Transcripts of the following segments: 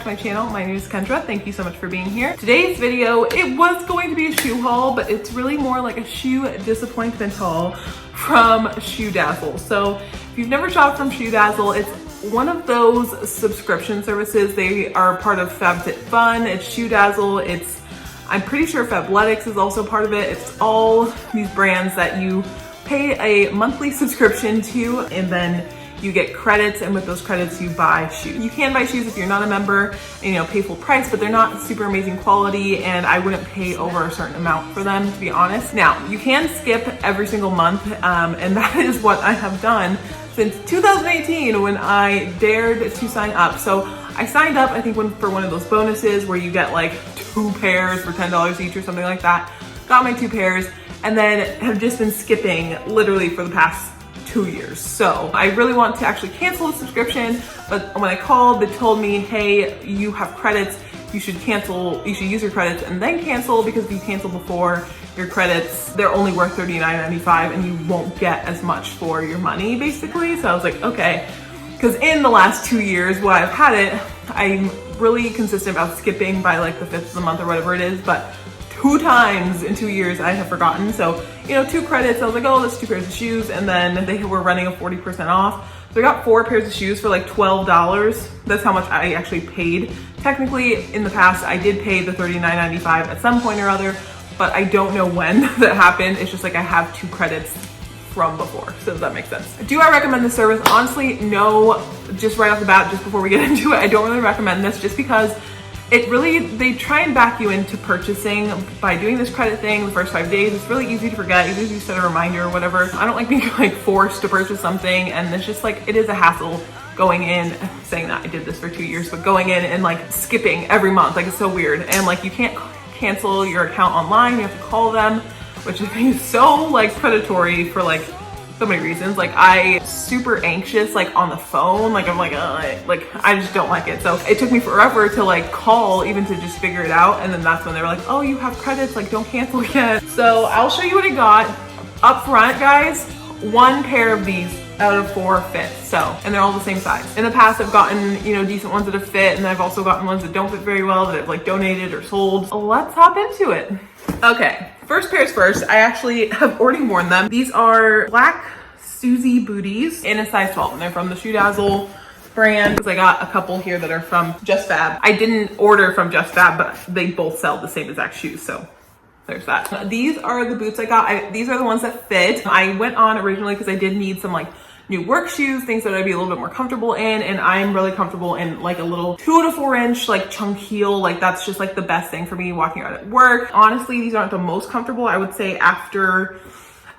to my channel. My name is Kendra. Thank you so much for being here. Today's video, it was going to be a shoe haul, but it's really more like a shoe disappointment haul from Shoedazzle. So if you've never shopped from Shoedazzle, it's one of those subscription services. They are part of FabFitFun. It's Shoedazzle. I'm pretty sure Fabletics is also part of it. It's all these brands that you pay a monthly subscription to, and then you get credits, and with those credits you buy shoes. You can buy shoes if you're not a member and pay full price, but they're not super amazing quality, and I wouldn't pay over a certain amount for them, to be honest. Now, you can skip every single month, and that is what I have done since 2018 when I dared to sign up. So I signed up, I think, for one of those bonuses where you get like 2 pairs for $10 each or something like that. Got my 2 pairs, and then have just been skipping literally for the past 2 years. So I really want to actually cancel the subscription, but when I called, they told me, hey, you have credits, you should use your credits and then cancel, because if you cancel before your credits, they're only worth $39.95 and you won't get as much for your money, basically. So I was like, okay, because in the last 2 years while I've had it, I'm really consistent about skipping by like the 5th of the month or whatever it is, but 2 times in 2 years I have forgotten. So 2 credits, I was like, oh, that's 2 pairs of shoes, and then they were running a 40% off. So I got 4 pairs of shoes for like $12. That's how much I actually paid. Technically, in the past, I did pay the $39.95 at some point or other, but I don't know when that happened. It's just like I have 2 credits from before, so does that make sense? Do I recommend this service? Honestly, no. Just right off the bat, just before we get into it, I don't really recommend this, just because they try and back you into purchasing by doing this credit thing the first 5 days. It's really easy to forget, even if you set a reminder or whatever. I don't like being like forced to purchase something, and it's just like, it is a hassle going in, saying that I did this for 2 years, but going in and like skipping every month, like it's so weird. And like you can't cancel your account online, you have to call them, which I think is so like predatory for like so many reasons. Like I super anxious like on the phone, like I'm like I just don't like it. So it took me forever to like call, even to just figure it out, and then that's when they were like, oh, you have credits, like don't cancel yet. So I'll show you what I got. Up front, guys, 1 pair of these out of 4 fit, and they're all the same size. In the past, I've gotten decent ones that have fit, and I've also gotten ones that don't fit very well that I've like donated or sold. Let's hop into it. Okay, first pair's first. I actually have already worn them. These are black Susie booties in a size 12, and they're from the Shoedazzle brand, because I got a couple here that are from Just Fab. I didn't order from Just Fab, but they both sell the same exact shoes, so there's that. These are the boots I got. These are the ones that fit. I went on originally because I did need some like new work shoes, things that I'd be a little bit more comfortable in, and I'm really comfortable in like a little 2 to 4 inch like chunk heel. Like that's just like the best thing for me walking around at work. Honestly, these aren't the most comfortable. I would say after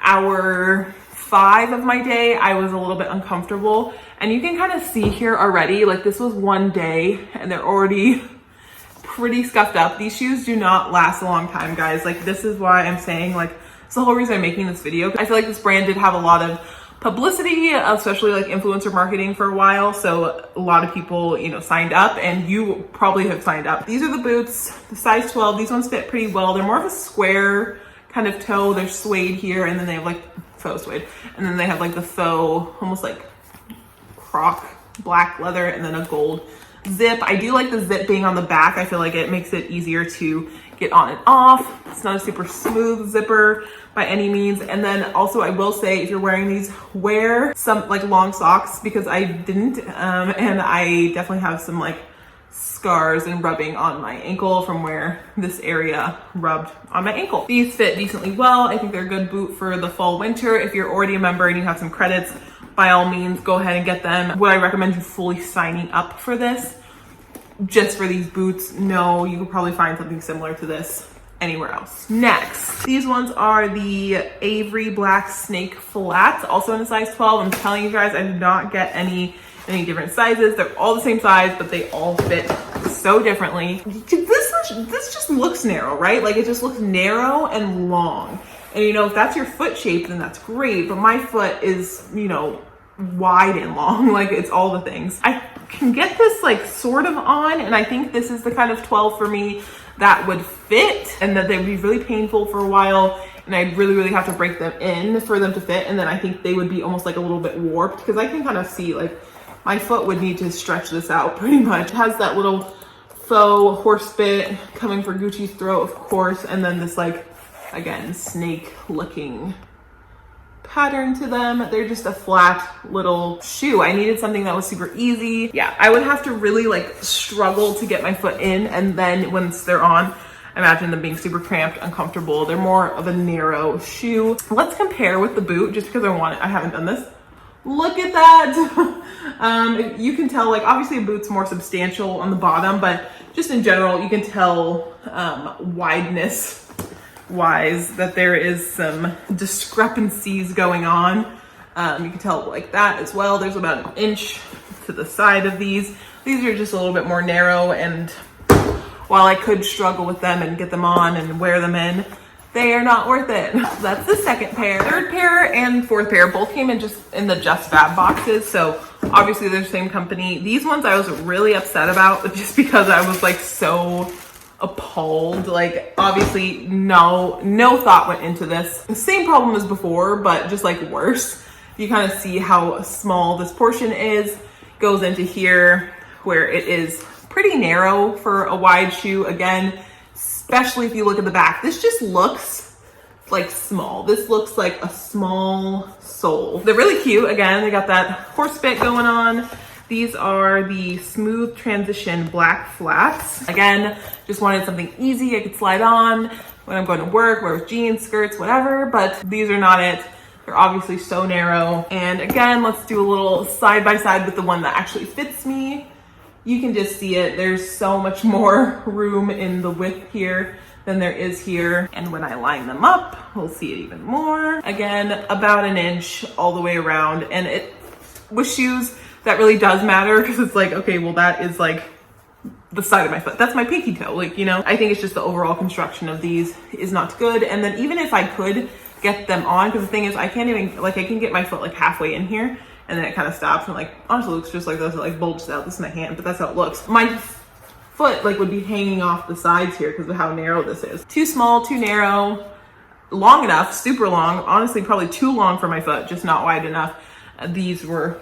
hour 5 of my day, I was a little bit uncomfortable, and you can kind of see here already, like this was 1 day and they're already pretty scuffed up. These shoes do not last a long time, guys. Like this is why I'm saying, like, it's the whole reason I'm making this video. I feel like this brand did have a lot of publicity, especially like influencer marketing for a while. So a lot of people, signed up, and you probably have signed up. These are the boots, the size 12. These ones fit pretty well. They're more of a square kind of toe. They're suede here, and then they have like faux suede, and then they have like the faux, almost like croc black leather, and then a gold zip. I do like the zip being on the back. I feel like it makes it easier to get on and off. It's not a super smooth zipper by any means. And then also I will say, if you're wearing these, wear some like long socks, because I didn't, and I definitely have some like scars and rubbing on my ankle from where this area rubbed on my ankle. These fit decently well. I think they're a good boot for the fall winter. If you're already a member and you have some credits, by all means, go ahead and get them. Would I recommend you fully signing up for this just for these boots? No, you could probably find something similar to this anywhere else. Next, these ones are the Avery black snake flats, also in a size 12. I'm telling you guys, I did not get any different sizes. They're all the same size, but they all fit so differently. This just looks narrow, right? Like it just looks narrow and long. And if that's your foot shape, then that's great. But my foot is, wide and long. Like it's all the things. I can get this like sort of on, and I think this is the kind of 12 for me that would fit, and that they would be really painful for a while, and I'd really have to break them in for them to fit. And then I think they would be almost like a little bit warped, because I can kind of see like my foot would need to stretch this out pretty much. It has that little faux horse bit coming for Gucci's throat, of course, and then this like, again, snake looking pattern to them. They're just a flat little shoe. I needed something that was super easy. Yeah, I would have to really like struggle to get my foot in, and then once they're on, imagine them being super cramped, uncomfortable. They're more of a narrow shoe. Let's compare with the boot, just because I haven't done this. Look at that. You can tell, like, obviously a boot's more substantial on the bottom, but just in general, you can tell wideness wise that there is some discrepancies going on. You can tell like that as well. There's about an inch to the side of these. These are just a little bit more narrow, and while I could struggle with them and get them on and wear them in, they are not worth it. That's the second pair. Third pair and fourth pair both came in the Just Fab boxes, so obviously they're the same company. These ones I was really upset about just because I was like so appalled. Like, obviously no thought went into this. The same problem as before, but just like worse. You kind of see how small this portion is, goes into here where it is pretty narrow for a wide shoe. Again, especially if you look at the back, this just looks like small. This looks like a small sole. They're really cute. Again, they got that horse bit going on. These are the Smooth Transition black flats. Again, just wanted something easy I could slide on when I'm going to work, wear with jeans, skirts, whatever, but these are not it. They're obviously so narrow. And again, let's do a little side by side with the one that actually fits me. You can just see it. There's so much more room in the width here than there is here. And when I line them up, we'll see it even more. Again, about an inch all the way around. And it with shoes, that really does matter, because it's like, okay, well, that is like the side of my foot. That's my pinky toe. Like, you know, I think it's just the overall construction of these is not good. And then even if I could get them on, because the thing is, I can't even, like, I can get my foot like halfway in here, and then it kind of stops, and like, honestly, it looks just like this. It like bulges out. This is my hand, but that's how it looks. My foot like would be hanging off the sides here because of how narrow this is. Too small, too narrow, long enough, super long. Honestly, probably too long for my foot, just not wide enough. These were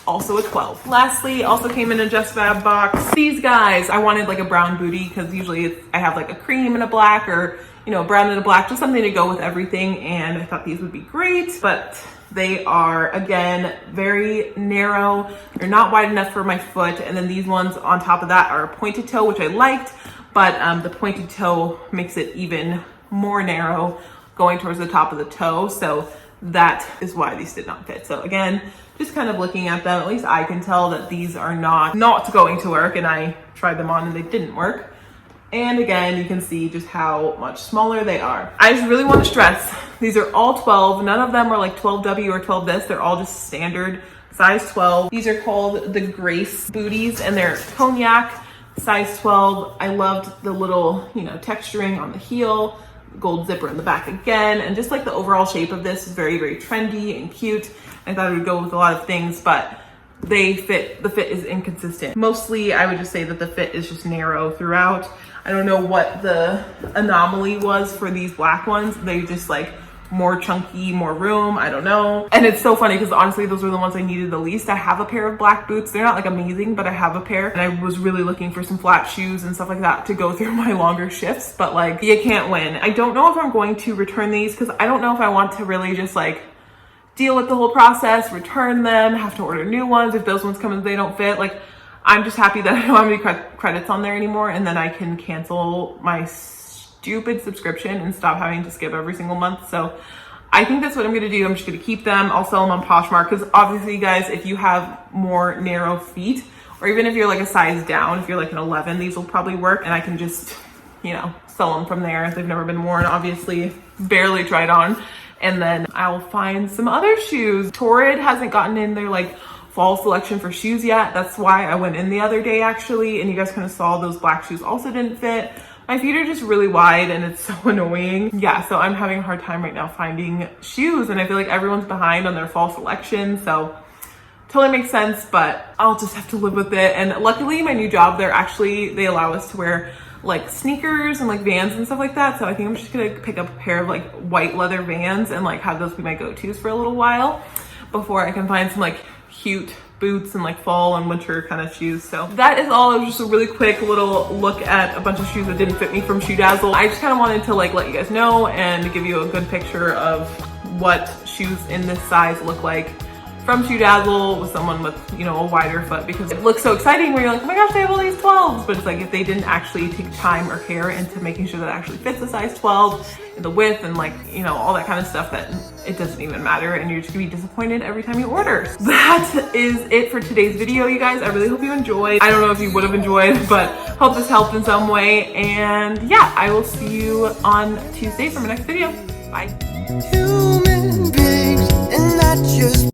also a 12. Lastly, also came in a Just Fab box. These guys, I wanted like a brown bootie, because usually I have like a cream and a black, or, you know, brown and a black, just something to go with everything. And I thought these would be great, but they are, again, very narrow. They're not wide enough for my foot. And then these ones on top of that are a pointed toe, which I liked, but the pointed toe makes it even more narrow going towards the top of the toe. So that is why these did not fit. So again, just kind of looking at them, at least I can tell that these are not going to work, and I tried them on and they didn't work. And again, you can see just how much smaller they are. I just really want to stress, these are all 12. None of them are like 12W or 12 this. They're all just standard size 12. These are called the Grace booties, and they're cognac, size 12. I loved the little, you know, texturing on the heel, gold zipper in the back again, and just like the overall shape of this is very, very trendy and cute. I thought it would go with a lot of things, but the fit is inconsistent. Mostly, I would just say that the fit is just narrow throughout. I don't know what the anomaly was for these black ones. They just like more chunky, more room, I don't know. And it's so funny because honestly, those were the ones I needed the least. I have a pair of black boots. They're not like amazing, but I have a pair, and I was really looking for some flat shoes and stuff like that to go through my longer shifts, but like, you can't win. I don't know if I'm going to return these, because I don't know if I want to really just like deal with the whole process, return them, have to order new ones if those ones come and they don't fit. Like, I'm just happy that I don't have any credits on there anymore, and then I can cancel my stupid subscription and stop having to skip every single month. So I think that's what I'm gonna do. I'm just gonna keep them. I'll sell them on Poshmark, because obviously, guys, if you have more narrow feet, or even if you're like a size down, if you're like an 11, these will probably work, and I can just, you know, sell them from there. They've never been worn, obviously, barely tried on. And then I'll find some other shoes. Torrid hasn't gotten in their like fall selection for shoes yet. That's why I went in the other day, actually, and you guys kind of saw those black shoes also didn't fit. My feet are just really wide and it's so annoying. Yeah, so I'm having a hard time right now finding shoes, and I feel like everyone's behind on their fall selection, so totally makes sense, but I'll just have to live with it. And luckily, my new job, they allow us to wear like sneakers and like Vans and stuff like that. So I think I'm just gonna pick up a pair of like white leather Vans and like have those be my go-tos for a little while before I can find some like cute boots and like fall and winter kind of shoes. So that is all. It was just a really quick little look at a bunch of shoes that didn't fit me from Shoedazzle. I just kind of wanted to like let you guys know and give you a good picture of what shoes in this size look like from Shoedazzle with someone with, you know, a wider foot, because it looks so exciting where you're like, oh my gosh, they have all these 12s, but it's like if they didn't actually take time or care into making sure that it actually fits a size 12 and the width and like, you know, all that kind of stuff, that it doesn't even matter and you're just gonna be disappointed every time you order. That is it for today's video, you guys. I really hope you enjoyed. I don't know if you would have enjoyed, but hope this helped in some way. And yeah, I will see you on Tuesday for my next video. Bye. Human beings and not just